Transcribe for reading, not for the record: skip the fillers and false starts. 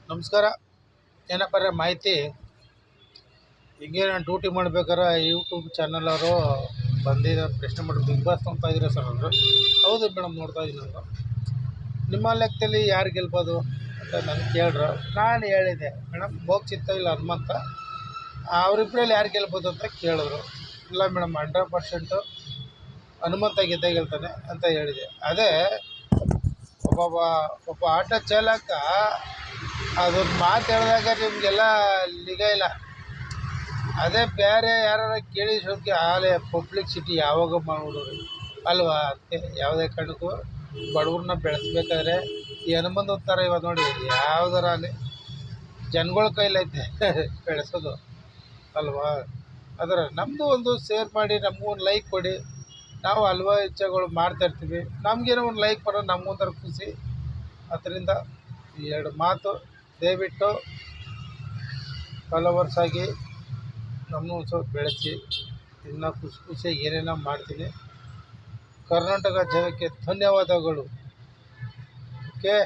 ನಮಸ್ಕಾರ. ಏನಪ್ಪ ಅಂದ್ರೆ ಮಾಹಿತಿ, ಹಿಂಗೆ ನಾನು ಡ್ಯೂಟಿ ಮಾಡ್ಬೇಕಾರೆ ಯೂಟ್ಯೂಬ್ ಚಾನಲ್ ಅವರು ಬಂದಿದ್ದಾರೆ, ಪ್ರಶ್ನೆ ಮಾಡಿ ಬಿಗ್ ಬಾಸ್ ನೋಡ್ತಾ ಇದ್ದೀರಾ ಸರ್ ಅಂದರು. ಹೌದು ಮೇಡಮ್, ನೋಡ್ತಾ ಇದ್ದೀನಿ ಅಂದರು. ನಿಮ್ಮ ಲೆಕ್ಕದಲ್ಲಿ ಯಾರು ಗೆಲ್ಬೋದು ಅಂತ ನನಗೆ ಕೇಳ್ರು. ನಾನು ಹೇಳಿದೆ, ಮೇಡಮ್ ಮೋಕ್ಷಿತ ಇಲ್ಲ ಹನುಮಂತ, ಅವರಿಬ್ಬರಲ್ಲಿ ಯಾರು ಗೆಲ್ಬೋದು ಅಂತ ಕೇಳಿದ್ರು. ಇಲ್ಲ ಮೇಡಮ್ 100% ಹನುಮಂತ ಗೆದ್ದೇ ಗೆಲ್ತಾನೆ ಅಂತ ಹೇಳಿದೆ. ಅದೇ ಒಬ್ಬ ಆಟೋ ಚಾಲಕ ಅದೊಂದು ಮಾತು ಹೇಳಿದಾಗ ನಿಮಗೆಲ್ಲ ನಿಗಾ ಇಲ್ಲ. ಅದೇ ಬೇರೆ ಯಾರು ಕೇಳಿಸೋಕ್ಕೆ ಆಲೇ ಪಬ್ಲಿಸಿಟಿ ಯಾವಾಗ ಮಾಡ್ಬಿಡೋರು ಅಲ್ವಾ. ಅದಕ್ಕೆ ಯಾವುದೇ ಕಾರಣಕ್ಕೂ ಬಡವ್ರನ್ನ ಬೆಳೆಸ್ಬೇಕಾದ್ರೆ ಈ ಹನುಮಂತ ಥರ ಇವಾಗ ನೋಡಿ, ಯಾವುದರ ಅಲ್ಲಿ ಜನಗಳ ಕೈಲೈತೆ ಬೆಳೆಸೋದು ಅಲ್ವಾ. ಅದರ ನಮ್ಮದು ಒಂದು ಶೇರ್ ಮಾಡಿ, ನಮಗೂ ಒಂದು ಲೈಕ್ ಕೊಡಿ. ನಾವು ಹಲ್ವಾ ಇಚ್ಛೆಗಳು ಮಾಡ್ತಾಯಿರ್ತೀವಿ, ನಮಗೇನೋ ಒಂದು ಲೈಕ್ ಬರೋದು ನಮಗೊಂಥರ ಖುಷಿ. ಅದರಿಂದ ಈ ಎರಡು ಮಾತು ದಯವಿಟ್ಟು ಫಾಲೋವರ್ಸ್ ಆಗಿ ನಮ್ಮನ್ನು ಸ್ವಲ್ಪ ಬೆಳೆಸಿ. ಇನ್ನೂ ಖುಷಿಯಾಗಿ ಏನೇನೋ ಮಾಡ್ತೀನಿ. ಕರ್ನಾಟಕ ಜನಕ್ಕೆ ಧನ್ಯವಾದಗಳು. ಓಕೆ.